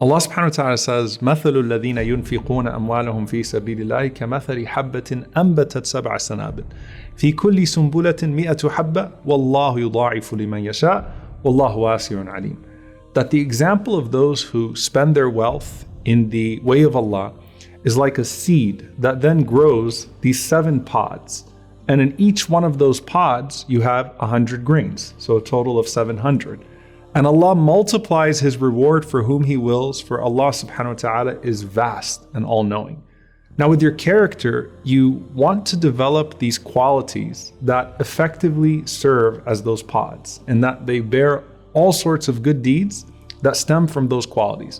Allah subhanahu wa ta'ala says, مَثَلُ الَّذِينَ يُنْفِقُونَ أَمْوَالَهُمْ فِي سَبِيلِ اللَّهِ كَمَثَلِ حَبَّةٍ أَنْبَتَتْ سَبْعَ سَنَابِلَ فِي كُلِّ سُنْبُلَةٍ مِئَةُ حَبَّةٍ وَاللَّهُ يُضَاعِفُ لِمَنْ يَشَاءُ وَاللَّهُ وَاسِعٌ عَلِيمٌ. That the example of those who spend their wealth in the way of Allah is like a seed that then grows these 7 pods. And in each one of those pods, you have 100 grains, so a total of 700. And Allah multiplies His reward for whom He wills, for Allah subhanahu wa ta'ala is vast and all-knowing. Now with your character, you want to develop these qualities that effectively serve as those pods, and that they bear all sorts of good deeds that stem from those qualities.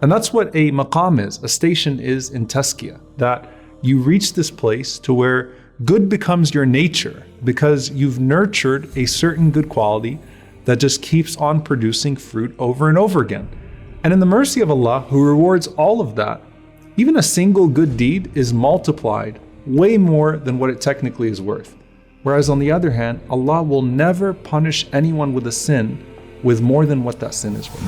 And that's what a maqam is, a station is in tazkiyah, that you reach this place to where good becomes your nature because you've nurtured a certain good quality that just keeps on producing fruit over and over again. And in the mercy of Allah, who rewards all of that, even a single good deed is multiplied way more than what it technically is worth. Whereas on the other hand, Allah will never punish anyone with a sin with more than what that sin is worth.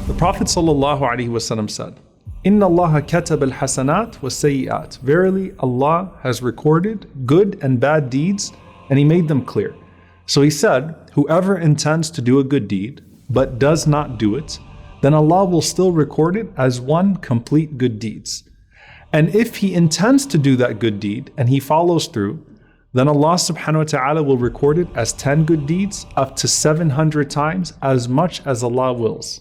The Prophet ﷺ said, Inna Allah katab al-hasanat wa sayyi'at. Verily, Allah has recorded good and bad deeds, and He made them clear. So He said, whoever intends to do a good deed, but does not do it, then Allah will still record it as one complete good deeds. And if he intends to do that good deed, and he follows through, then Allah subhanahu wa ta'ala will record it as 10 good deeds, up to 700 times, as much as Allah wills.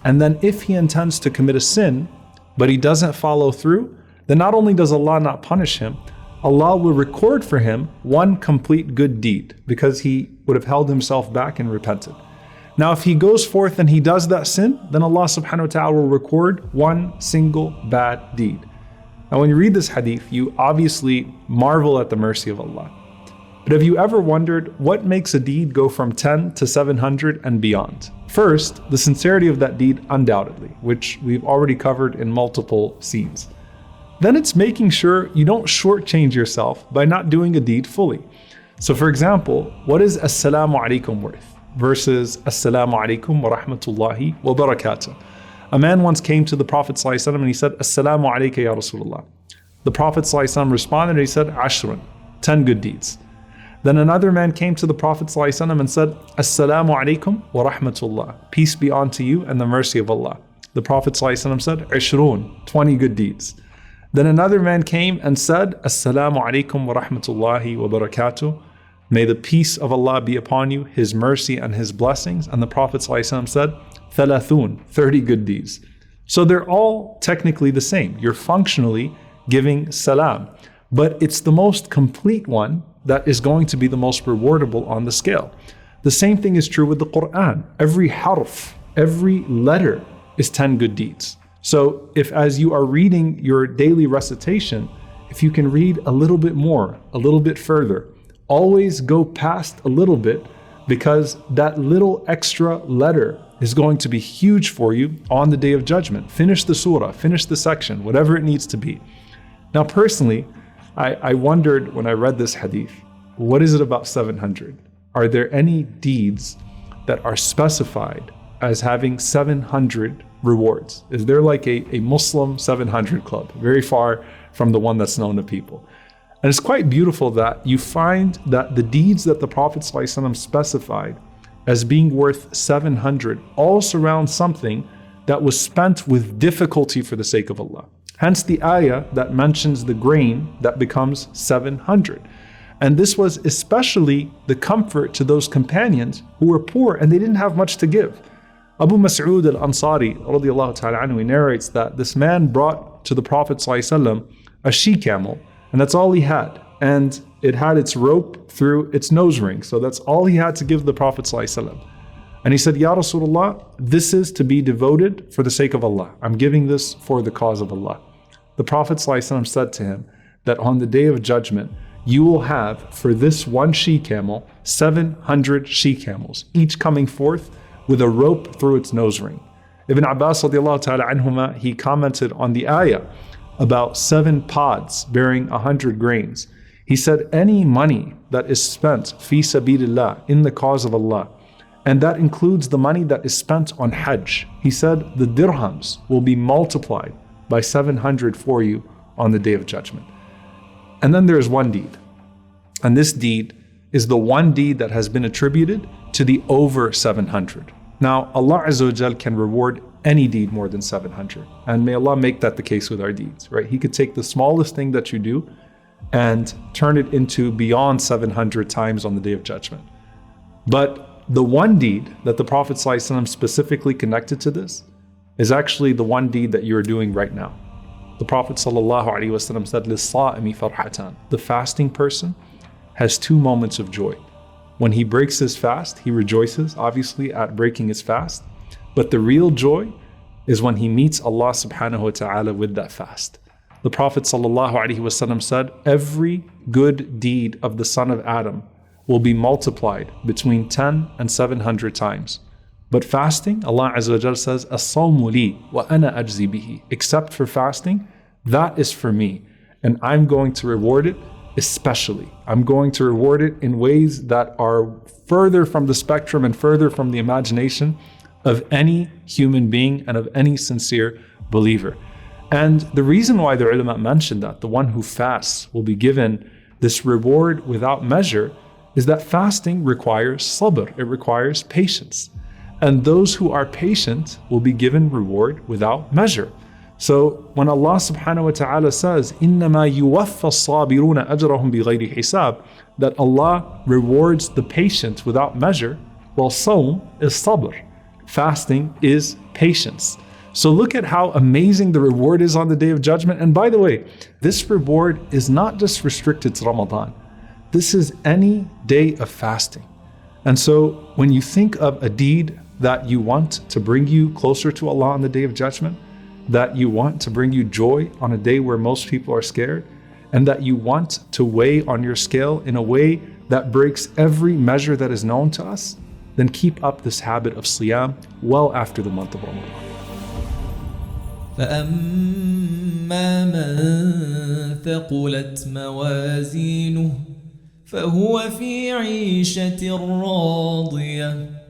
And then if he intends to commit a sin, but he doesn't follow through, then not only does Allah not punish him, Allah will record for him one complete good deed, because he would have held himself back and repented. Now if he goes forth and he does that sin, then Allah subhanahu wa ta'ala will record one single bad deed. Now when you read this hadith, you obviously marvel at the mercy of Allah. But have you ever wondered what makes a deed go from 10 to 700 and beyond? First, the sincerity of that deed undoubtedly, which we've already covered in multiple scenes. Then it's making sure you don't shortchange yourself by not doing a deed fully. So for example, what is Assalamu Alaikum worth versus Assalamu Alaikum wa Rahmatullahi Wabarakatuh? A man once came to the Prophet ﷺ and he said, Assalamu alayka ya Rasulullah. The Prophet ﷺ responded and he said, Ashrun, 10 good deeds. Then another man came to the Prophet ﷺ and said, Assalamu alaikum wa rahmatullah. Peace be unto you and the mercy of Allah. The Prophet ﷺ said, Ishrun, 20 good deeds. Then another man came and said, Assalamu alaikum wa rahmatullahi wa barakatuh. May the peace of Allah be upon you, His mercy and His blessings. And the Prophet ﷺ said, Thalathun, 30 good deeds. So they're all technically the same. You're functionally giving salam, but it's the most complete one that is going to be the most rewardable on the scale. The same thing is true with the Quran. Every harf, every letter is 10 good deeds. So if as you are reading your daily recitation, if you can read a little bit more, a little bit further, always go past a little bit, because that little extra letter is going to be huge for you on the Day of Judgment. Finish the surah, finish the section, whatever it needs to be. Now personally, I wondered when I read this hadith, what is it about 700? Are there any deeds that are specified as having 700 rewards? Is there like a Muslim 700 club, very far from the one that's known to people? And it's quite beautiful that you find that the deeds that the Prophet ﷺ specified as being worth 700 all surround something that was spent with difficulty for the sake of Allah. Hence the ayah that mentions the grain that becomes 700. And this was especially the comfort to those companions who were poor and they didn't have much to give. Abu Mas'ud al-Ansari radiyallahu ta'ala anhu, he narrates that this man brought to the Prophet ﷺ a she-camel, and that's all he had. And it had its rope through its nose ring. So that's all he had to give the Prophet ﷺ. And he said, Ya Rasulullah, this is to be devoted for the sake of Allah. I'm giving this for the cause of Allah. The Prophet ﷺ said to him that on the Day of Judgment, you will have for this one she-camel, 700 she-camels, each coming forth with a rope through its nose ring. Ibn Abbas radiallahu ta'ala anhuma, he commented on the ayah about 7 pods bearing 100 grains. He said, any money that is spent fi sabilillah, in the cause of Allah, and that includes the money that is spent on Hajj. He said, the dirhams will be multiplied by 700 for you on the Day of Judgment. And then there is one deed. And this deed is the one deed that has been attributed to the over 700. Now, Allah Azza wa Jal can reward any deed more than 700. And may Allah make that the case with our deeds, right? He could take the smallest thing that you do and turn it into beyond 700 times on the Day of Judgment. But the one deed that the Prophet ﷺ specifically connected to this is actually the one deed that you're doing right now. The Prophet ﷺ said, لِلصَّائِمِ فَرْحَتَانِ. The fasting person has two moments of joy. When he breaks his fast, he rejoices, obviously, at breaking his fast. But the real joy is when he meets Allah subhanahu wa ta'ala with that fast. The Prophet ﷺ said, every good deed of the son of Adam will be multiplied between 10 and 700 times. But fasting, Allah Azza wa Jal says, As-sawmu li wa ana ajzi bihi. Except for fasting, that is for me. And I'm going to reward it especially. I'm going to reward it in ways that are further from the spectrum and further from the imagination of any human being and of any sincere believer. And the reason why the ulama mentioned that the one who fasts will be given this reward without measure is that fasting requires sabr, it requires patience. And those who are patient will be given reward without measure. So when Allah subhanahu wa ta'ala says, إِنَّمَا يُوَفَّى الصَّابِرُونَ أَجْرَهُمْ بِغَيْرِ حِسَابٍ, that Allah rewards the patient without measure, well, sawm is sabr. Fasting is patience. So look at how amazing the reward is on the Day of Judgment. And by the way, this reward is not just restricted to Ramadan. This is any day of fasting. And so when you think of a deed that you want to bring you closer to Allah on the Day of Judgment, that you want to bring you joy on a day where most people are scared, and that you want to weigh on your scale in a way that breaks every measure that is known to us, then keep up this habit of siyam well after the month of Ramadan. فأما من ثقلت موازينه فهو في عيشة راضية